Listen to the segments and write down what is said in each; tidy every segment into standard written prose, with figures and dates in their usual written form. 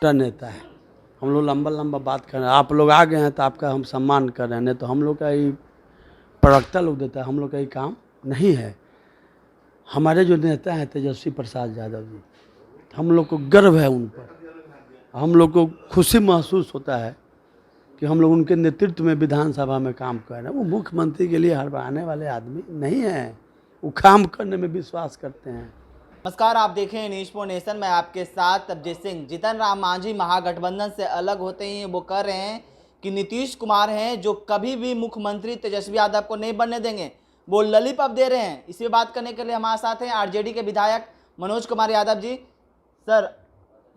छोटा नेता है। हम लोग लंबा लंबा बात कर रहे हैं, आप लोग आ गए हैं तो आपका हम सम्मान कर रहे हैं, नहीं तो हम लोग का ही प्रवक्ता लोग देता है, हम लोग का ही काम नहीं है। हमारे जो नेता हैं तेजस्वी प्रसाद यादव जी, हम लोग को गर्व है उन पर। हम लोग को खुशी महसूस होता है कि हम लोग उनके नेतृत्व में विधानसभा में काम कर रहे हैं। वो मुख्यमंत्री के लिए हड़बड़ाने वाले आदमी नहीं हैं, वो काम करने में विश्वास करते हैं। नमस्कार, आप देख रहे हैं न्यूज़ फॉर नेशन। मैं आपके साथ अभिजीत सिंह। जीतन राम मांझी महागठबंधन से अलग होते ही वो कह रहे हैं कि नीतीश कुमार हैं जो कभी भी मुख्यमंत्री तेजस्वी यादव को नहीं बनने देंगे, वो लॉलीपॉप दे रहे हैं। इसी पे बात करने के लिए हमारे साथ हैं आरजेडी के विधायक मनोज कुमार यादव जी। सर,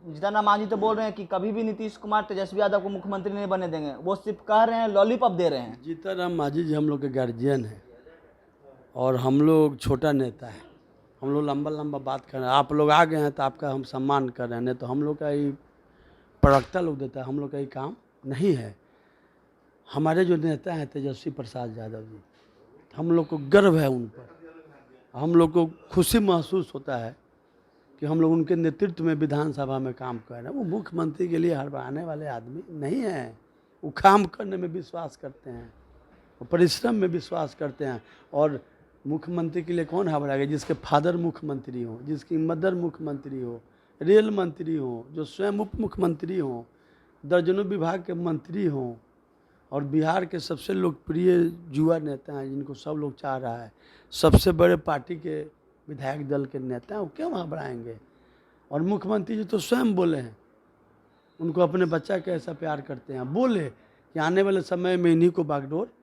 जीतन राम मांझी तो बोल रहे हैं कि कभी भी नीतीश कुमार तेजस्वी यादव को मुख्यमंत्री नहीं बनने देंगे, वो सिर्फ कह रहे हैं, लॉलीपॉप दे रहे हैं। जीतन राम मांझी जी हम लोग के गार्जियन हैं और हम लोग छोटा नेता है। हम लोग लंबा लंबा बात कर रहे हैं, आप लोग आ गए हैं तो आपका हम सम्मान कर रहे हैं, नहीं तो हम लोग का ही प्रवक्ता लोग देता है, हम लोग का ही काम नहीं है। हमारे जो नेता हैं तेजस्वी प्रसाद यादव जी, हम लोग को गर्व है उन पर। हम लोग को खुशी महसूस होता है कि हम लोग उनके नेतृत्व में विधानसभा में काम कर रहे हैं। वो मुख्यमंत्री के लिए हड़बड़ाने वाले आदमी नहीं हैं, वो काम करने में विश्वास करते हैं, वो परिश्रम में विश्वास करते हैं। और मुख्यमंत्री के लिए कौन हड़बड़ाएगा? जिसके फादर मुख्यमंत्री हो, जिसकी मदर मुख्यमंत्री हो, रेल मंत्री हो, जो स्वयं उप मुख्यमंत्री हो, दर्जनों विभाग के मंत्री हों, और बिहार के सबसे लोकप्रिय युवा नेता हैं जिनको सब लोग चाह रहा है, सबसे बड़े पार्टी के विधायक दल के नेता हैं, वो क्यों घबराएंगे? और मुख्यमंत्री जी तो स्वयं बोले हैं, उनको अपने बच्चा के ऐसा प्यार करते हैं, बोले कि आने वाले समय में इन्हीं को बागडोर,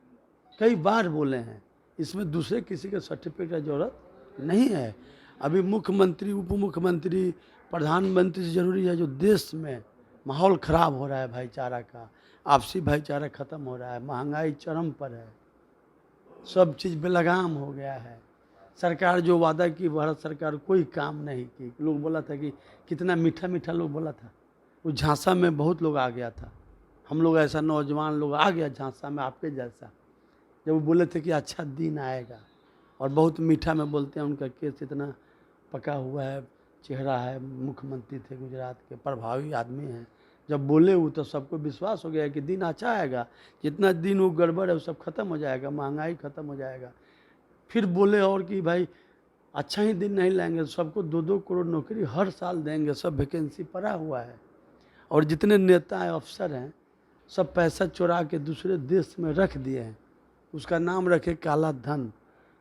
कई बार बोले हैं। इसमें दूसरे किसी के सर्टिफिकेट की जरूरत नहीं है। अभी मुख्यमंत्री, उप मुख्यमंत्री, प्रधानमंत्री से जरूरी है जो देश में माहौल ख़राब हो रहा है, भाईचारा का, आपसी भाईचारा ख़त्म हो रहा है, महंगाई चरम पर है, सब चीज़ बेलगाम हो गया है। सरकार जो वादा की, भारत सरकार कोई काम नहीं की। लोग बोला था कि कितना मीठा मीठा लोग बोला था, वो झांसा में बहुत लोग आ गया था। हम लोग ऐसा नौजवान लोग आ गया झांसा में आपके जैसा, जब वो बोले थे कि अच्छा दिन आएगा, और बहुत मीठा में बोलते हैं। उनका केस इतना पका हुआ है, चेहरा है, मुख्यमंत्री थे गुजरात के, प्रभावी आदमी हैं। जब बोले वो तो सबको विश्वास हो गया कि दिन अच्छा आएगा, जितना दिन वो गड़बड़ है वो सब खत्म हो जाएगा, महंगाई खत्म हो जाएगा। फिर बोले और कि भाई अच्छा ही दिन नहीं लाएंगे, सबको 2-2 करोड़ नौकरी हर साल देंगे, सब वैकेंसी पड़ा हुआ है। और जितने नेता हैं, अफसर हैं, सब पैसा चुरा के दूसरे देश में रख दिए हैं। उसका नाम रखे काला धन,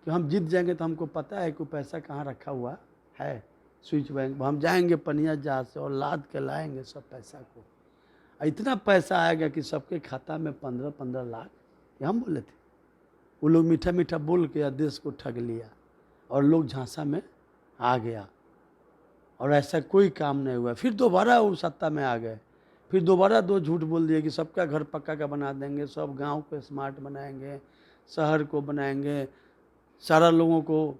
कि हम जीत जाएंगे तो हमको पता है कि पैसा कहाँ रखा हुआ है, स्विच बैंक। हम जाएंगे पनिया जहाज से और लाद के लाएंगे सब पैसा को। इतना पैसा आएगा कि सबके खाता में 15-15 लाख, ये हम बोले थे। वो लोग मीठा मीठा बोल के देश को ठग लिया और लोग झांसा में आ गया, और ऐसा कोई काम नहीं हुआ। फिर दोबारा वो सत्ता में आ गए, फिर दोबारा 2 झूठ बोल दिए कि सबका घर पक्का का बना देंगे, सब गांव को स्मार्ट बनाएंगे, शहर को बनाएंगे, सारा लोगों को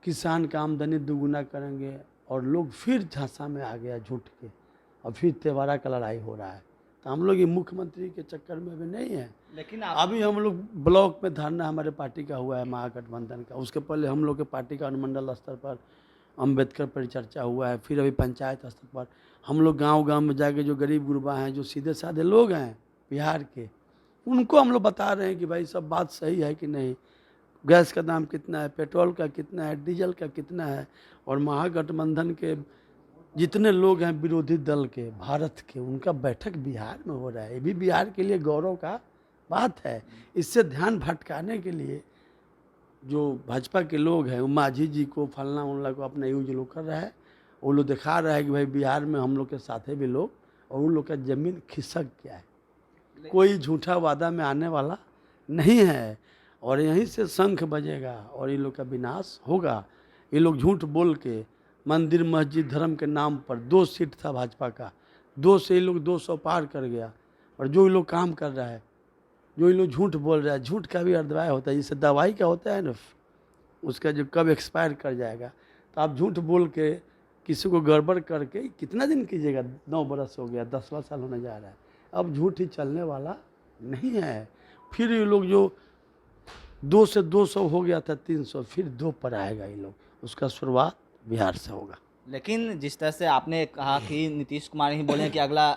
किसान का आमदनी दुगुना करेंगे। और लोग फिर झांसा में आ गया झूठ के, और फिर तेवारा का लड़ाई हो रहा है। तो हम लोग ये मुख्यमंत्री के चक्कर में अभी नहीं है। लेकिन अभी हम लोग ब्लॉक में धरना हमारे पार्टी का हुआ है, महागठबंधन का। उसके पहले हम लोग के पार्टी का अनुमंडल स्तर पर अम्बेडकर परिचर्चा हुआ है, फिर अभी पंचायत स्तर पर हम लोग गांव-गांव में जाके जो गरीब गुरबा हैं, जो सीधे साधे लोग हैं बिहार के, उनको हम लोग बता रहे हैं कि भाई सब बात सही है कि नहीं, गैस का दाम कितना है, पेट्रोल का कितना है, डीजल का कितना है। और महागठबंधन के जितने लोग हैं विरोधी दल के भारत के, उनका बैठक बिहार में हो रहा है। ये भी बिहार के लिए गौरव का बात है। इससे ध्यान भटकाने के लिए जो भाजपा के लोग हैं, वो मांझी जी को, फलना उल्ला को अपना यूज लोग कर रहा है। वो लोग दिखा रहा है कि भाई बिहार में हम लोग के साथ है भी लोग, और उन लोग का ज़मीन खिसक गया है। कोई झूठा वादा में आने वाला नहीं है, और यहीं से शंख बजेगा और ये लोग का विनाश होगा। ये लोग झूठ बोल के मंदिर मस्जिद धर्म के नाम पर 2 सीट था भाजपा का, 2 से ये लोग 200 पार कर गया। और जो ये लोग काम कर रहा है, जो ये लोग झूठ बोल रहा है, झूठ का भी अर्धवाय होता है। जैसे दवाई का होता है ना, उसका जो कब एक्सपायर कर जाएगा। तो आप झूठ बोल के किसी को गड़बड़ करके कितना दिन कीजिएगा? 9 बरस हो गया, 10वां साल होने जा रहा है। अब झूठ ही चलने वाला नहीं है। फिर ये लोग जो 2 से 200 हो गया था 300, फिर 2 पर आएगा ये लोग, उसका शुरुआत बिहार से होगा। लेकिन जिस तरह से आपने कहा कि नीतीश कुमार ही बोले हैं कि अगला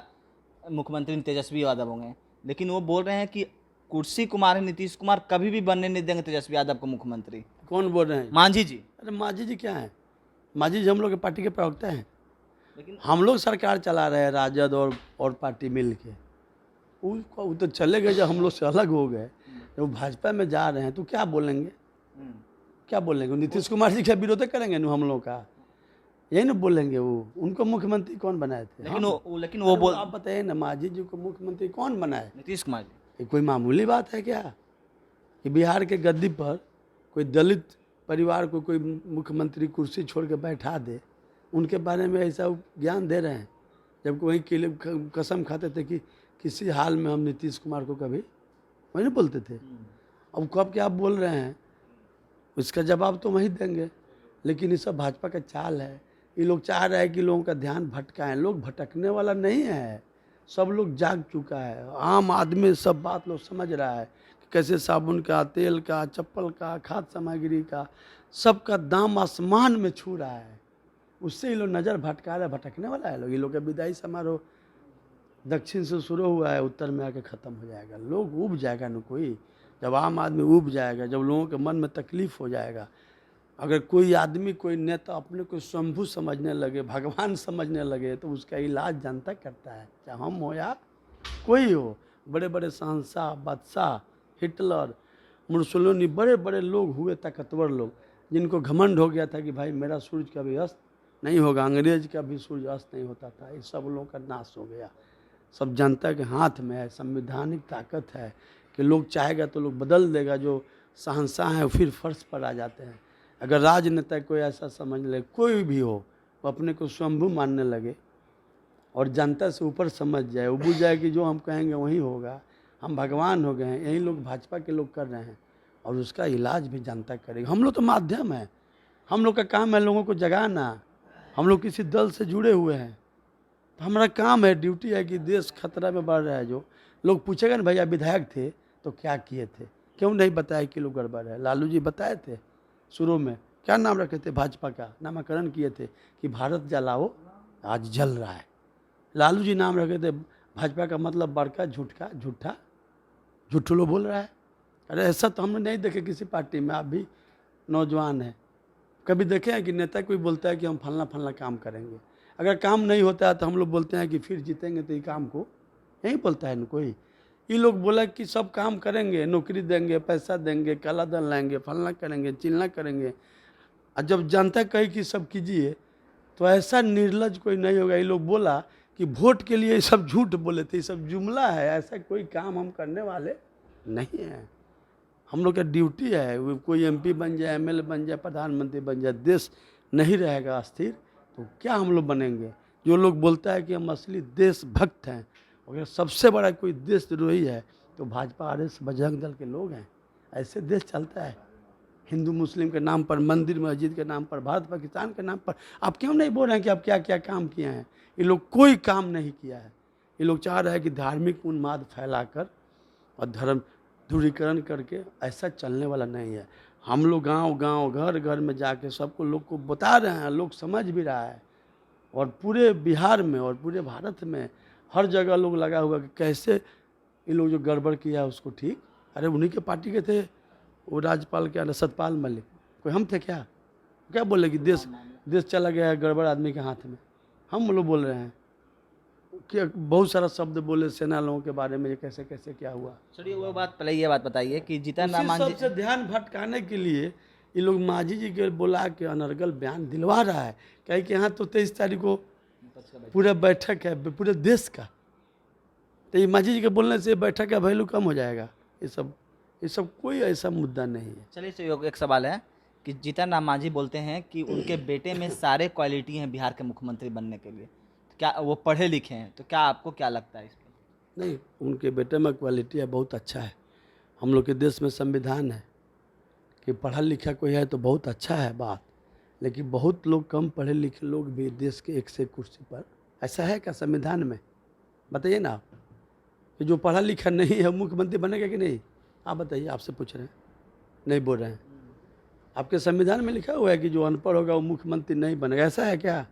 मुख्यमंत्री तेजस्वी यादव होंगे, लेकिन वो बोल रहे हैं कि कुर्सी कुमार है, नीतीश कुमार कभी भी बनने नहीं देंगे तेजस्वी यादव को मुख्यमंत्री। कौन बोल रहे हैं? मांझी जी। अरे मांझी जी क्या है? मांझी जी हम लोग के पार्टी के प्रवक्ता हैं। लेकिन हम लोग सरकार चला रहे हैं, राजद और पार्टी मिल के। वो तो चले गए जब हम लोग से अलग हो गए, जब वो भाजपा में जा रहे हैं तो क्या बोलेंगे? क्या बोलेंगे? नीतीश कुमार जी का विरोध करेंगे ना हम लोग का, यही ना बोलेंगे। वो उनको मुख्यमंत्री कौन बनाए थे? लेकिन वो बोल, आप बताइए ना, मांझी जी को मुख्यमंत्री कौन बनाए? नीतीश कुमार जी। ये कोई मामूली बात है क्या कि बिहार के गद्दी पर कोई दलित परिवार को कोई मुख्यमंत्री कुर्सी छोड़ के बैठा दे? उनके बारे में ऐसा ज्ञान दे रहे हैं, जबकि वही के लिए कसम खाते थे कि किसी हाल में हम नीतीश कुमार को कभी वही नहीं बोलते थे। अब कब क्या आप बोल रहे हैं, इसका जवाब तो वही देंगे। लेकिन ये सब भाजपा का चाल है। ये लोग चाह रहे हैं कि लोगों का ध्यान भटकाएं। लोग भटकने वाला नहीं है, सब लोग जाग चुका है। आम आदमी सब बात लोग समझ रहा है कि कैसे साबुन का, तेल का, चप्पल का, खाद्य सामग्री का, सबका दाम आसमान में छू रहा है। उससे ये लोग नज़र भटका रहे, भटकने वाला है लोग। ये लोग का विदाई समारोह दक्षिण से शुरू हुआ है, उत्तर में आके ख़त्म हो जाएगा। लोग ऊब जाएगा न कोई, जब आम आदमी ऊब जाएगा, जब लोगों के मन में तकलीफ़ हो जाएगा। अगर कोई आदमी, कोई नेता अपने को शंभु समझने लगे, भगवान समझने लगे, तो उसका इलाज जनता करता है, चाहे हम हो या कोई हो। बड़े बड़े शहंशाह, बादशाह, हिटलर, मुसोलिनी, बड़े बड़े लोग हुए, ताकतवर लोग, जिनको घमंड हो गया था कि भाई मेरा सूरज कभी अस्त नहीं होगा। अंग्रेज का भी सूरज अस्त नहीं होता था। ये सब लोगों का नाश हो गया। सब जनता के हाथ में है, संवैधानिक ताकत है कि लोग चाहेगा तो लोग बदल देगा। जो शहंशाह हैं फिर फर्श पर आ जाते हैं। अगर राजनेता कोई ऐसा समझ ले, कोई भी हो, वो अपने को स्वयंभू मानने लगे और जनता से ऊपर समझ जाए, वो बुझ जाए कि जो हम कहेंगे वही होगा, हम भगवान हो गए हैं, यही लोग भाजपा के लोग कर रहे हैं। और उसका इलाज भी जनता करेगी। हम लोग तो माध्यम है, हम लोग का काम है लोगों को जगाना। हम लोग किसी दल से जुड़े हुए हैं, तो हमारा काम है, ड्यूटी है कि देश खतरा में बढ़ रहा है। जो लोग पूछेगा ना, भैया विधायक थे तो क्या किए थे, क्यों नहीं बताया कि लोग गड़बड़ है? लालू जी बताए थे शुरू में, क्या नाम रखे थे? भाजपा का नामकरण किए थे कि भारत जलाओ, आज जल रहा है। लालू जी नाम रखे थे भाजपा का, मतलब बड़का झूठा झूठा झूठू लोग बोल रहा है। अरे ऐसा तो हमने नहीं देखे किसी पार्टी में। आप भी नौजवान हैं, कभी देखे हैं कि नेता कोई बोलता है कि हम फलना फलना काम करेंगे? अगर काम नहीं होता है तो हम लोग बोलते हैं कि फिर जीतेंगे, तो ये काम को यही बोलता है न कोई। ये लोग बोला कि सब काम करेंगे, नौकरी देंगे, पैसा देंगे, काला धन लाएंगे, फलना करेंगे, चिलना करेंगे। और जब जनता कही कि सब कीजिए, तो ऐसा निर्लज कोई नहीं होगा। ये लोग बोला कि वोट के लिए ये सब झूठ बोले थे, ये सब जुमला है, ऐसा कोई काम हम करने वाले नहीं हैं। हम लोग का ड्यूटी है, वो कोई एमपी बन जाए, एमएलए बन जाए, प्रधानमंत्री बन जाए, देश नहीं रहेगा स्थिर तो क्या हम लोग बनेंगे? जो लोग बोलता है कि हम असली देशभक्त हैं, अगर सबसे बड़ा कोई देशद्रोही है तो भाजपा, आरएसएस, बजरंग दल के लोग हैं। ऐसे देश चलता है, हिंदू मुस्लिम के नाम पर, मंदिर मस्जिद के नाम पर, भारत पाकिस्तान के नाम पर। आप क्यों नहीं बोल रहे हैं कि आप क्या क्या काम किए हैं? ये लोग कोई काम नहीं किया है। ये लोग चाह रहे हैं कि धार्मिक उन्माद फैलाकर और धर्म ध्रुवीकरण करके, ऐसा चलने वाला नहीं है। हम लोग गांव गांव, घर घर में जाके सबको, लोग को बता रहे हैं, लोग समझ भी रहा है। और पूरे बिहार में और पूरे भारत में हर जगह लोग लगा हुआ कि कैसे ये लोग जो गड़बड़ किया है उसको ठीक। अरे उन्हीं के पार्टी के थे वो, राज्यपाल क्या ना, सतपाल मलिक, कोई हम थे क्या? क्या बोले कि देश चला गया है गड़बड़ आदमी के हाथ में? हम लोग बोल रहे हैं कि बहुत सारा शब्द बोले सेना लोगों के बारे में, ये कैसे कैसे क्या हुआ। चलिए वो बात, पहले ये बात बताइए कि जीतन राम मांझी सबसे ध्यान भटकाने के लिए ये लोग मांझी जी के बुला के अनर्गल बयान दिलवा रहा है। कहे कि यहाँ तो 23 तारीख को पूरा बैठक है पूरे देश का, तो ये मांझी जी के बोलने से बैठक का वैल्यू कम हो जाएगा। ये सब कोई ऐसा मुद्दा नहीं है। चलिए एक सवाल है कि जीतन राम मांझी बोलते हैं कि उनके बेटे में सारे क्वालिटी हैं बिहार के मुख्यमंत्री बनने के लिए, क्या वो पढ़े लिखे हैं? तो क्या आपको क्या लगता है इस पर? नहीं, उनके बेटे में क्वालिटी है, बहुत अच्छा है। हम लोग के देश में संविधान है कि पढ़ा लिखा कोई है तो बहुत अच्छा है बात, लेकिन बहुत लोग कम पढ़े लिखे लोग भी देश के एक से कुर्सी पर, ऐसा है क्या संविधान में? बताइए ना आप, कि जो पढ़ा लिखा नहीं है मुख्यमंत्री बनेगा कि नहीं? आप बताइए, आपसे पूछ रहे हैं, नहीं बोल रहे हैं। आपके संविधान में लिखा हुआ है कि जो अनपढ़ होगा वो मुख्यमंत्री नहीं बनेगा, ऐसा है क्या?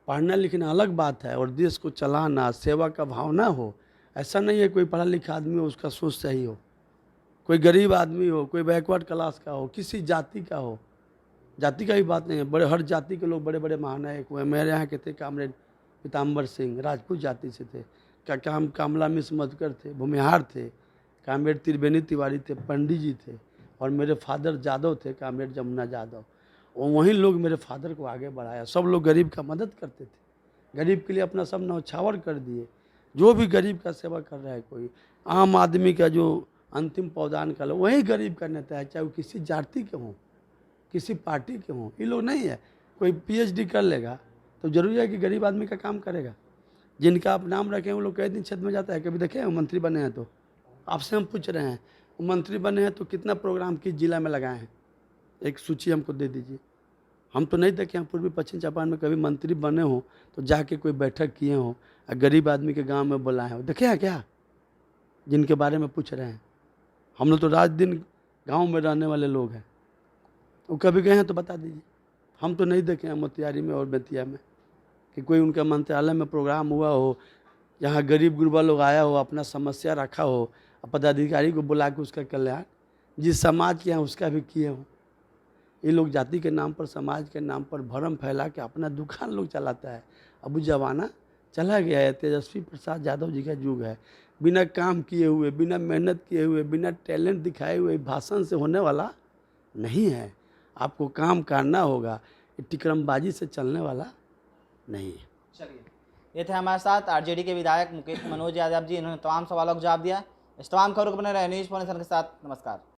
पढ़ना लिखना अलग बात है, और देश को चलाना, सेवा का भावना हो। ऐसा नहीं है कोई पढ़ा लिखा आदमी हो उसका सोच सही हो, कोई गरीब आदमी हो, कोई बैकवर्ड क्लास का हो, किसी जाति का हो, जाति का भी बात नहीं है। बड़े हर जाति के लोग बड़े बड़े महानायक हुए। मेरे यहाँ के थे कामरेड पीताम्बर सिंह, राजपूत जाति से थे। कामला मिश्र मधुकर थे, भूमिहार थे। कामरेड त्रिवेणी तिवारी थे, पंडित जी थे। और मेरे फादर जादव थे, कामरेड जमुना जादव। और वही लोग मेरे फादर को आगे बढ़ाया। सब लोग गरीब का मदद करते थे, गरीब के लिए अपना सब न्यौछावर कर दिए। जो भी गरीब का सेवा कर रहा है, कोई आम आदमी का जो अंतिम पौदान कर लो, वही गरीब का नेता है, चाहे वो किसी जाति के हों, किसी पार्टी के हों। ये लोग नहीं है कोई PhD कर लेगा तो जरूरी है कि गरीब आदमी का काम करेगा। जिनका आप नाम रखें वो लोग कई दिन छत में जाता है। कभी देखे वो मंत्री बने हैं? तो आपसे हम पूछ रहे हैं, वो मंत्री बने हैं तो कितना प्रोग्राम किस जिला में लगाए हैं, एक सूची हमको दे दीजिए। हम तो नहीं देखे हैं पूर्वी पश्चिम चंपारण में कभी मंत्री बने हो तो जाके कोई बैठक किए हो, गरीब आदमी के गांव में बुलाए हो, देखे हैं क्या? जिनके बारे में पूछ रहे हैं, हम लोग तो रात दिन गांव में रहने वाले लोग हैं। वो कभी गए हैं तो बता दीजिए। हम तो नहीं देखे हैं मोतिहारी में और बेतिया में कि कोई उनका मंत्रालय में प्रोग्राम हुआ हो, जहाँ गरीब गुरबा लोग आया हो, अपना समस्या रखा हो, पदाधिकारी को बुला के उसका कल्याण जिस समाज के यहाँ उसका भी किए हो। ये लोग जाति के नाम पर, समाज के नाम पर भरम फैला के अपना दुकान लोग चलाता है। अब वो जमाना चला गया है, तेजस्वी प्रसाद यादव जी का युग है। बिना काम किए हुए, बिना मेहनत किए हुए, बिना टैलेंट दिखाए हुए भाषण से होने वाला नहीं है। आपको काम करना होगा, ये टिकरमबाजी से चलने वाला नहीं है। चलिए, ये थे हमारे साथ RJD के विधायक मुकेश मनोज यादव जी। इन्होंने तमाम सवालों का जवाब दिया। इस तमाम खबरों को बने रहे न्यूज़ पॉइंट के साथ। नमस्कार।